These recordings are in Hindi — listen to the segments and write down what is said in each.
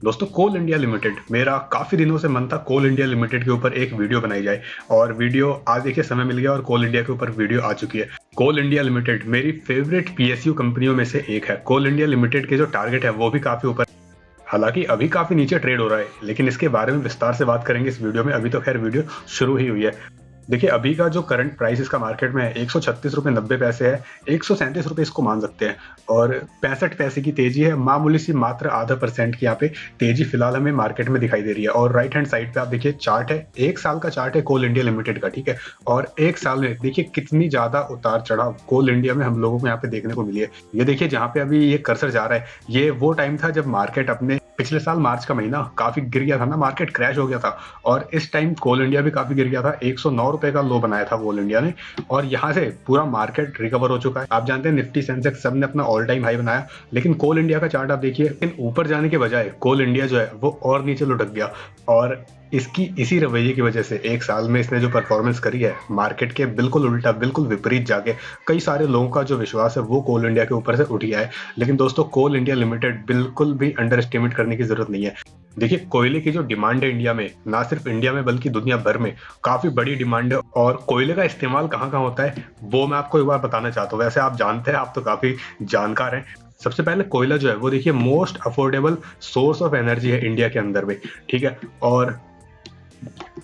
दोस्तों कोल इंडिया लिमिटेड, मेरा काफ़ी दिनों से मन था कोल इंडिया लिमिटेड के ऊपर एक वीडियो बनाई जाए और वीडियो आज देखिए समय मिल गया और कोल इंडिया के ऊपर वीडियो आ चुकी है। कोल इंडिया लिमिटेड मेरी फेवरेट पीएसयू कंपनियों में से एक है। कोल इंडिया लिमिटेड के जो टारगेट है वो भी काफ़ी ऊपर, हालांकि अभी काफ़ी नीचे ट्रेड हो रहा है, लेकिन इसके बारे में विस्तार से बात करेंगे इस वीडियो में। अभी तो खैर वीडियो शुरू ही हुई है। देखिए अभी का जो करंट प्राइस इसका मार्केट में है 136 रुपये 90 पैसे है, 137 रुपये इसको मान सकते हैं और 65 पैसे की तेजी है। मामूली सी मात्र ½ % की यहाँ पे तेजी फिलहाल हमें मार्केट में दिखाई दे रही है। और राइट हैंड साइड पे आप देखिए चार्ट है, 1 साल का चार्ट है कोल इंडिया लिमिटेड का, ठीक है। और 1 साल में देखिए कितनी ज्यादा उतार चढ़ाव कोल इंडिया में हम लोगों को यहाँ पे देखने को मिली है। ये देखिए जहाँ पे अभी ये कर्सर जा रहा है, ये वो टाइम था जब मार्केट अपने पिछले साल मार्च का महीना काफी गिर गया था ना, मार्केट क्रैश हो गया था और इस टाइम कोल इंडिया भी काफी गिर गया था। 109 रुपए का लो बनाया था कोल इंडिया ने और यहाँ से पूरा मार्केट रिकवर हो चुका है। आप जानते हैं निफ्टी सेंसेक्स सब ने अपना ऑल टाइम हाई बनाया, लेकिन कोल इंडिया का चार्ट आप देखिए, लेकिन ऊपर जाने के बजाय कोल इंडिया जो है वो और नीचे लुढ़क गया। और इसकी इसी रवैये की वजह से 1 साल में इसने जो परफॉर्मेंस करी है मार्केट के बिल्कुल उल्टा, बिल्कुल विपरीत जाके कई सारे लोगों का जो विश्वास है वो कोल इंडिया के ऊपर से उठ गया है। लेकिन दोस्तों कोल इंडिया लिमिटेड बिल्कुल भी अंडर एस्टिमेट करने की जरूरत नहीं है। देखिए कोयले की जो डिमांड है इंडिया में, ना सिर्फ इंडिया में बल्कि दुनिया भर में काफी बड़ी डिमांड है। और कोयले का इस्तेमाल कहाँ कहाँ होता है वो मैं आपको एक बार बताना चाहता हूँ। वैसे आप जानते हैं, आप तो काफी जानकार हैं। सबसे पहले कोयला जो है वो देखिए most affordable source of energy है इंडिया के अंदर में, ठीक है। और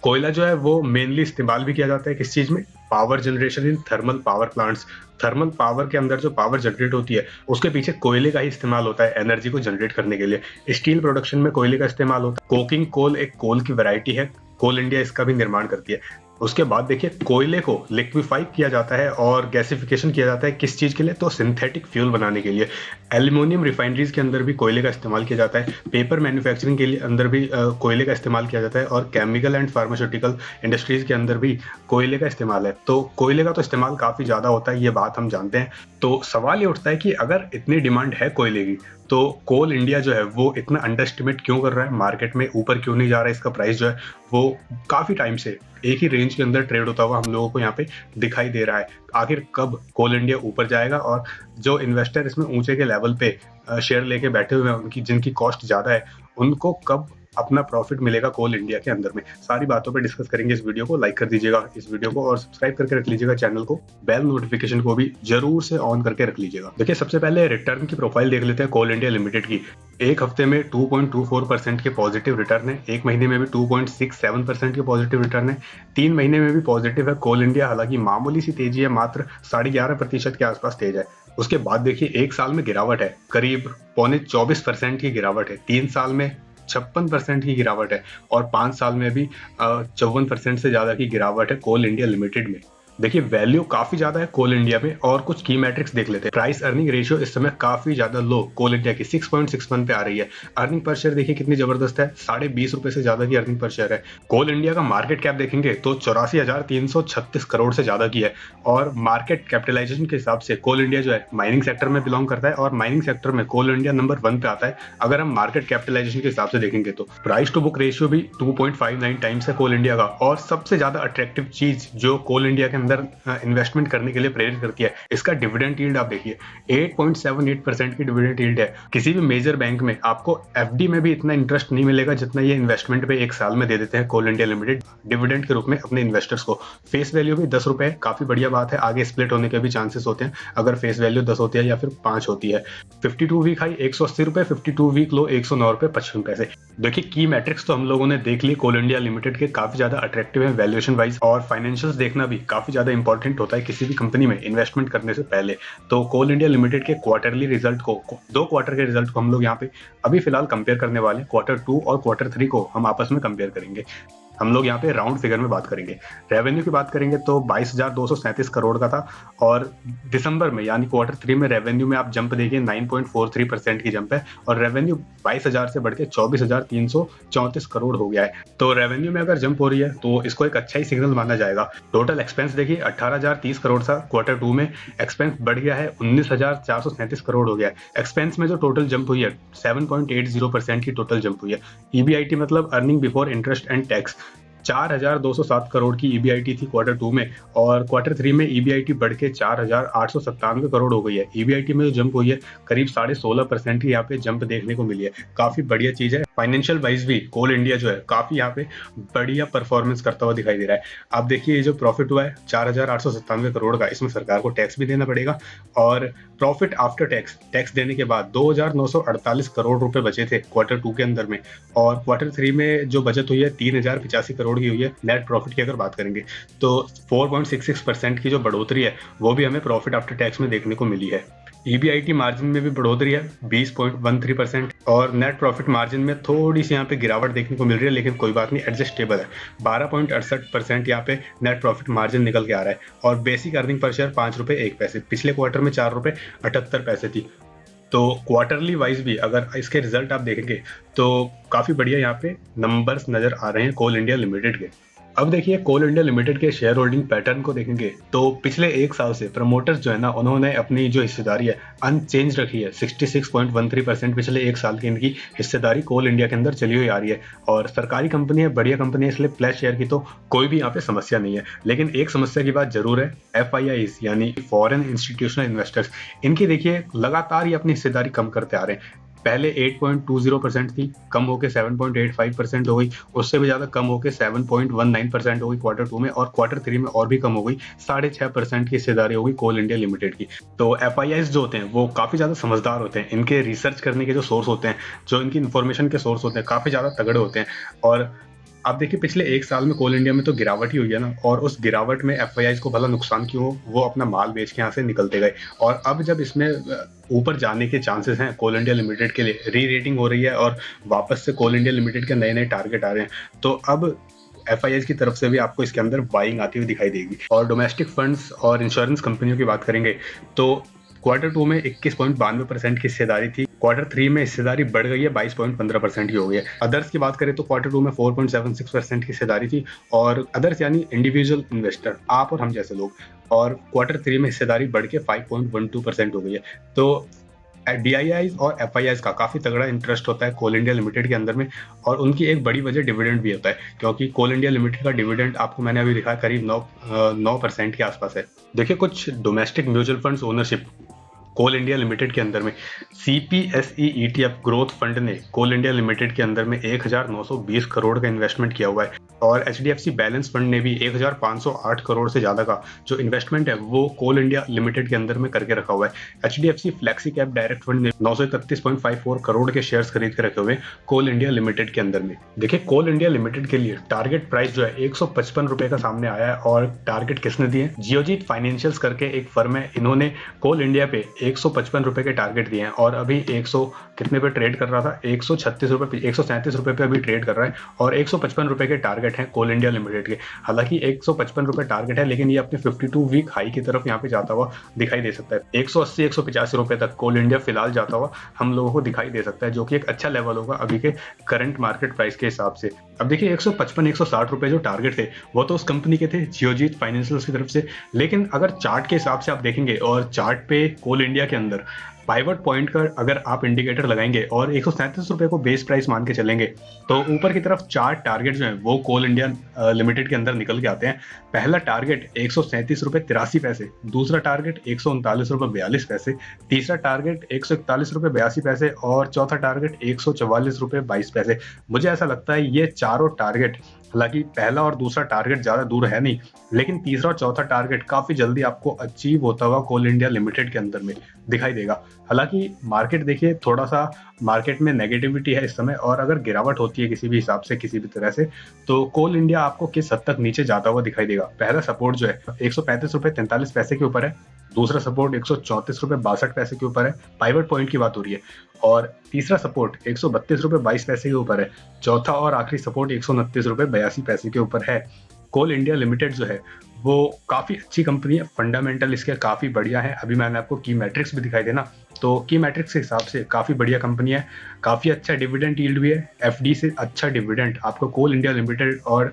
कोयला जो है वो मेनली इस्तेमाल भी किया जाता है किस चीज में, power generation in thermal power plants. Thermal power के अंदर जो पावर जनरेट होती है उसके पीछे कोयले का ही इस्तेमाल होता है एनर्जी को जनरेट करने के लिए। स्टील प्रोडक्शन में कोयले का इस्तेमाल होता है। कोकिंग कोल एक कोल की वैरायटी है, कोल इंडिया इसका भी निर्माण करती है। उसके बाद देखिए कोयले को लिक्विफाई किया जाता है और गैसिफिकेशन किया जाता है किस चीज के लिए, तो सिंथेटिक फ्यूल बनाने के लिए। एल्यूमिनियम रिफाइनरीज के अंदर भी कोयले का इस्तेमाल किया जाता है। पेपर मैन्युफैक्चरिंग के लिए अंदर भी कोयले का इस्तेमाल किया जाता है और केमिकल एंड फार्मास्यूटिकल इंडस्ट्रीज के अंदर भी कोयले का इस्तेमाल है। तो कोयले का तो इस्तेमाल काफी ज्यादा होता है, ये बात हम जानते हैं। तो सवाल ये उठता है कि अगर इतनी डिमांड है कोयले की तो कोल इंडिया जो है वो इतना अंडर एस्टिमेट क्यों कर रहा है, मार्केट में ऊपर क्यों नहीं जा रहा है। इसका प्राइस जो है वो काफी टाइम से एक ही रेंज के अंदर ट्रेड होता हुआ हम लोगों को यहाँ पे दिखाई दे रहा है। आखिर कब कोल इंडिया ऊपर जाएगा और जो इन्वेस्टर इसमें ऊंचे के लेवल पे शेयर लेके बैठे हुए हैं, उनकी जिनकी कॉस्ट ज्यादा है, उनको कब अपना प्रॉफिट मिलेगा कोल इंडिया के अंदर में। सारी बातों पे डिस्कस करेंगे। इस वीडियो को लाइक कर दीजिएगा इस वीडियो को और सब्सक्राइब करके रख लीजिएगा चैनल को, बेल नोटिफिकेशन को भी जरूर से ऑन करके रख लीजिएगा। देखिए सबसे पहले रिटर्न की प्रोफाइल देख लेते हैं कोल इंडिया लिमिटेड की। एक हफ्ते में 2.24% के पॉजिटिव रिटर्न है, एक महीने में भी 2.67% के पॉजिटिव रिटर्न है, 3 महीने में भी पॉजिटिव है कोल इंडिया। हालांकि मामूली सी तेजी है, मात्र 11.5% के आसपास तेज है। उसके बाद देखिए 1 साल में गिरावट है, करीब 24% की गिरावट है, 3 साल में 56% की गिरावट है और 5 साल में भी 54% से ज्यादा की गिरावट है कोल इंडिया लिमिटेड में। देखिए वैल्यू काफी ज्यादा है कोल इंडिया में और कुछ की मैट्रिक्स देख लेते हैं। प्राइस अर्निंग रेशियो इस समय काफी ज्यादा लो कोल इंडिया की 6.61 पे आ रही है। अर्निंग पर शेयर देखिए कितनी जबरदस्त है, 20.5 रुपए से ज्यादा की अर्निंग पर शेयर है। कोल इंडिया का मार्केट कैप देखेंगे तो 84,336 करोड़ से ज्यादा की है और मार्केट कैपिटलाइजेशन के हिसाब से कोल इंडिया जो है माइनिंग सेक्टर में बिलोंग करता है और माइनिंग सेक्टर में कोल इंडिया नंबर 1 पे आता है। अगर हम मार्केट कैपिटलाइजेशन के हिसाब से देखेंगे तो प्राइस टू बुक रेशियो भी 2.59 टाइम्स है कोल इंडिया का। और सबसे ज्यादा अट्रैक्टिव चीज जो कोल इंडिया के अंदर इन्वेस्टमेंट करने के लिए प्रेरित करती है, इसका डिविडेंड यील्ड आप देखिए 8.78% की डिविडेंड यील्ड है। किसी भी मेजर बैंक में आपको एफडी में भी इतना इंटरेस्ट नहीं मिलेगा जितना ये इन्वेस्टमेंट पे 1 साल में दे देते हैं कोल इंडिया लिमिटेड डिविडेंड के रूप में अपने इन्वेस्टर्स को। फेस वैल्यू भी 10 रुपए है, काफी बढ़िया बात है। आगे स्प्लिट होने के भी चांसेस होते हैं अगर फेस वैल्यू 10 होती है या फिर 5 होती है। 52 वीक हाई 180 रुपए, 52 वीक लो 109 रुपए 55 पैसे। देखिए की मैट्रिक्स तो हम लोगों ने देख ली कोल इंडिया लिमिटेड के, काफी ज्यादा अट्रैक्टिव है वैल्यूएशन वाइज और फाइनेंशियल्स देखना भी काफी ज्यादा इंपॉर्टेंट होता है किसी भी कंपनी में इन्वेस्टमेंट करने से पहले। तो कोल इंडिया लिमिटेड के क्वार्टरली रिजल्ट को, 2 क्वार्टर के रिजल्ट को हम लोग यहाँ पे अभी फिलहाल कंपेयर करने वाले हैं। Q2 और Q3 को हम आपस में कंपेयर करेंगे। हम लोग यहाँ पे राउंड फिगर में बात करेंगे। रेवेन्यू की बात करेंगे तो 22,237 करोड़ का था और दिसंबर में यानी Q3 में रेवेन्यू में आप जंप देखिए 9.43% की जंप है और रेवेन्यू 22,000 से बढ़ के 24,334 करोड़ हो गया है। तो रेवेन्यू में अगर जंप हो रही है तो इसको एक अच्छा ही सिग्नल माना जाएगा। टोटल एक्सपेंस देखिए 18,030 करोड़ था Q2 में, एक्सपेंस बढ़ गया है 19,437 करोड़ हो गया है। एक्सपेंस में जो टोटल जंप हुई है 7.80% की टोटल जंप हुई है। ईबीआईटी मतलब earning before interest and tax 4,207 crore की ईबीआईटी थी Q2 में और Q3 में ईबीआईटी बढ़ के 4,897 करोड़ हो गई है। ईबीआईटी में जो जंप हुई है करीब 16.5% की यहाँ पे जंप देखने को मिली है, काफी बढ़िया चीज है। फाइनेंशियल वाइज भी कोल इंडिया जो है काफी यहाँ पे बढ़िया परफॉर्मेंस करता हुआ दिखाई दे रहा है। आप देखिए ये जो प्रॉफिट हुआ है 4,897 करोड़ का, इसमें सरकार को टैक्स भी देना पड़ेगा और प्रॉफिट आफ्टर टैक्स टैक्स देने के बाद 2,948 करोड़ रुपए बचे थे क्वार्टर 2 के अंदर में, और क्वार्टर 3 में जो बचत हुई है 3,085 करोड़ की हुई है नेट प्रॉफिट की अगर बात करेंगे। तो 4.66% की जो बढ़ोतरी है वो भी हमें प्रॉफिट आफ्टर टैक्स में देखने को मिली है। EBIT मार्जिन में भी बढ़ोतरी है 20.13%, और नेट प्रॉफिट मार्जिन में थोड़ी सी यहाँ पे गिरावट देखने को मिल रही है, लेकिन कोई बात नहीं, एडजस्टेबल है। 12.68% यहाँ पे नेट प्रॉफिट मार्जिन निकल के आ रहा है, और बेसिक अर्निंग पर शेयर 5 रुपये 1 पैसे, पिछले क्वार्टर में 4 रुपये 78 पैसे थी। तो क्वार्टरली वाइज भी अगर इसके रिजल्ट आप देखेंगे तो काफी बढ़िया यहाँ पे नंबर्स नजर आ रहे हैं कोल इंडिया लिमिटेड के। अब देखिए कोल इंडिया लिमिटेड के शेयर होल्डिंग पैटर्न को देखेंगे तो पिछले 1 साल से प्रमोटर्स जो है ना, उन्होंने अपनी जो हिस्सेदारी है अनचेंज रखी है। 66.13% पिछले 1 साल की इनकी हिस्सेदारी कोल इंडिया के अंदर चली हुई आ रही है, और सरकारी कंपनी है, बढ़िया कंपनी है, इसलिए प्लस शेयर की तो कोई भी यहाँ पे समस्या नहीं है। लेकिन एक समस्या की बात जरूर है, FIIs यानी फॉरेन इंस्टीट्यूशनल इन्वेस्टर्स, इनकी देखिए लगातार ही अपनी हिस्सेदारी कम करते आ रहे हैं। पहले 8.20% थी, कम होकर 7.85% हो गई, उससे भी ज्यादा कम होकर 7.19% हो गई क्वार्टर 2 में, और क्वार्टर 3 में और भी कम हो गई, 6.5% की हिस्सेदारी हो गई कोल इंडिया लिमिटेड की। तो FIIs जो होते हैं वो काफी ज्यादा समझदार होते हैं, इनके रिसर्च करने के जो सोर्स होते हैं, जो इनकी इन्फॉर्मेशन के सोर्स होते हैं, काफी ज्यादा तगड़े होते हैं। और आप देखिए पिछले 1 साल में कोल इंडिया में तो गिरावट ही हुई है ना, और उस गिरावट में FIIs को भला नुकसान क्यों हो, वो अपना माल बेच के यहाँ से निकलते गए। और अब जब इसमें ऊपर जाने के चांसेस हैं कोल इंडिया लिमिटेड के लिए, री रेटिंग हो रही है और वापस से कोल इंडिया लिमिटेड के नए नए टारगेट आ रहे हैं, तो अब FIIs की तरफ से भी आपको इसके अंदर बाइंग आती हुई दिखाई देगी। और डोमेस्टिक फंड्स और इंश्योरेंस कंपनियों की बात करेंगे तो क्वार्टर 2 में 21.92% की हिस्सेदारी थी, क्वार्टर 3 में हिस्सेदारी बढ़ गई है 22.15% की हो गई है। अदर्स की बात करें तो क्वार्टर 2 में 4.76% की हिस्सेदारी थी, और अदर्स यानी इंडिविजुअल इन्वेस्टर, आप और हम जैसे लोग, और क्वार्टर 3 में हिस्सेदारी बढ़ के 5.12% हो गई है। तो DIIs और FIIs का काफी तगड़ा इंटरेस्ट होता है कोल इंडिया लिमिटेड के अंदर में, और उनकी एक बड़ी वजह डिविडेंड भी होता है, क्योंकि कोल इंडिया लिमिटेड का डिविडेंड आपको मैंने अभी दिखाया करीब 9% के आसपास है। देखिए कुछ डोमेस्टिक म्यूचुअल फंड्स ओनरशिप कोल इंडिया लिमिटेड के अंदर में, CPSE ETF ग्रोथ फंड ने कोल इंडिया लिमिटेड के अंदर में 1,920 करोड़ का इन्वेस्टमेंट किया हुआ है, और HDFC बैलेंस फंड ने भी 1,508 करोड़ से ज्यादा का जो इन्वेस्टमेंट है वो कोल इंडिया लिमिटेड के अंदर में करके रखा हुआ है। HDFC flexi cap direct fund ने 931.54 करोड़ के शेयर्स खरीद के रखे हुए हैं कोल इंडिया लिमिटेड के अंदर में। देखिए कोल इंडिया लिमिटेड के लिए टारगेट प्राइस जो है 155 रुपए का सामने आया है, और टारगेट किसने दिए? जियोजीत फाइनेंशियल्स करके एक फर्म है, इन्होंने कोल इंडिया पे 155 रुपए के टारगेट दिए हैं, और अभी 100 कितने पे ट्रेड कर रहा था, 136 रुपए 137 रुपए पे अभी ट्रेड कर रहा है, और 155 रुपए के टारगेट है कोल इंडिया लिमिटेड के। हालांकि 155 रुपए टारगेट है, लेकिन ये अपने 52 वीक हाई की तरफ यहाँ पे जाता हुआ दिखाई दे सकता है। 180-185 रुपए तक कोल इंडिया फिलहाल जाता हुआ हम लोगों को दिखाई दे सकता है, जो कि एक अच्छा लेवल होगा अभी के करंट मार्केट प्राइस के हिसाब से। अब देखिए 155-160 रुपए जो टारगेट थे वो तो उस कंपनी के थे जियोजीत फाइनेंशियल्स की तरफ से, लेकिन अगर चार्ट के हिसाब से आप देखेंगे और चार्ट पे कोल इंडिया के अंदर पाइवट पॉइंट का अगर आप इंडिकेटर लगाएंगे और 137 रुपए को बेस प्राइस मान के चलेंगे, तो ऊपर की तरफ 4 टारगेट जो है वो कोल इंडिया लिमिटेड के अंदर निकल के आते हैं। पहला टारगेट 137 रुपए 83 पैसे, दूसरा टारगेट 139 रुपए 42 पैसे, तीसरा टारगेट 141 रुपए 82 पैसे, और चौथा टारगेट 144 रुपए 22 पैसे। मुझे ऐसा लगता है ये चारों टारगेट, हालांकि पहला और दूसरा टारगेट ज्यादा दूर है नहीं, लेकिन तीसरा और चौथा टारगेट काफी जल्दी आपको अचीव होता हुआ कोल इंडिया लिमिटेड के अंदर में दिखाई देगा। हालांकि मार्केट देखिए थोड़ा सा मार्केट में नेगेटिविटी है इस समय, और अगर गिरावट होती है किसी भी हिसाब से किसी भी तरह से, तो कोल इंडिया आपको किस हद तक नीचे जाता हुआ दिखाई देगा। पहला सपोर्ट जो है 135 रुपए 43 पैसे के ऊपर है, दूसरा सपोर्ट 134 रुपए 62 पैसे के ऊपर है, पाइवट पॉइंट की बात हो रही है, और तीसरा सपोर्ट 132 रुपए 22 पैसे के ऊपर है, चौथा और आखिरी सपोर्ट 129 रुपए 82 पैसे के ऊपर है। कोल इंडिया लिमिटेड जो है वो काफी अच्छी कंपनी है, फंडामेंटल इसके काफी बढ़िया है। अभी मैंने आपको की मैट्रिक्स भी दिखाई देना, तो की मैट्रिक्स के हिसाब से काफी बढ़िया कंपनी है, काफी अच्छा डिविडेंड यील्ड भी है, FD से अच्छा डिविडेंड आपको कोल इंडिया लिमिटेड और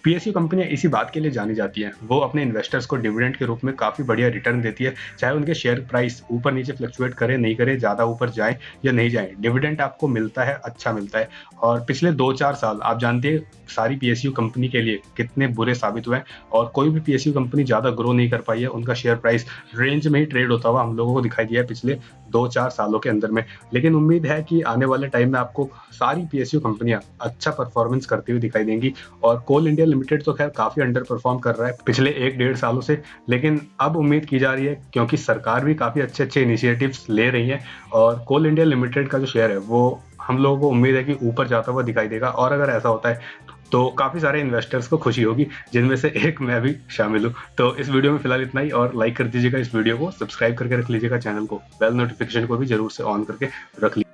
PSU कंपनियां इसी बात के लिए जानी जाती हैं, वो अपने इन्वेस्टर्स को डिविडेंड के रूप में काफी बढ़िया रिटर्न देती है, चाहे उनके शेयर प्राइस ऊपर नीचे फ्लक्चुएट करे नहीं करे, ज्यादा ऊपर जाए या नहीं जाए, डिविडेंड आपको मिलता है, अच्छा मिलता है। और पिछले 2-4 साल आप जानते हैं सारी PSU कंपनी के लिए कितने बुरे साबित हुए हैं, और कोई भी PSU कंपनी ज्यादा ग्रो नहीं कर पाई है, उनका शेयर प्राइस रेंज में ही ट्रेड होता हुआ हम लोगों को दिखाई दिया है पिछले 2-4 सालों के अंदर में। लेकिन उम्मीद है कि आने वाले टाइम में आपको सारी पीएसयू कंपनियां अच्छा परफॉर्मेंस करती हुई दिखाई देंगी। और कोल इंडिया लिमिटेड तो खैर काफी अंडर परफॉर्म कर रहा है पिछले 1-1.5 सालों से, लेकिन अब उम्मीद की जा रही है क्योंकि सरकार भी काफी अच्छे अच्छे इनिशिएटिव्स ले रही है और कोल इंडिया लिमिटेड का जो शेयर है वो हम लोगों को उम्मीद है कि ऊपर जाता हुआ दिखाई देगा। और अगर ऐसा होता है तो काफी सारे इन्वेस्टर्स को खुशी होगी, जिनमें से एक मैं भी शामिल हूँ। तो इस वीडियो में फिलहाल इतना ही, और लाइक कर दीजिएगा इस वीडियो को, सब्सक्राइब करके रख लीजिएगा चैनल को, बेल नोटिफिकेशन को भी जरूर से ऑन करके रख लीजिए।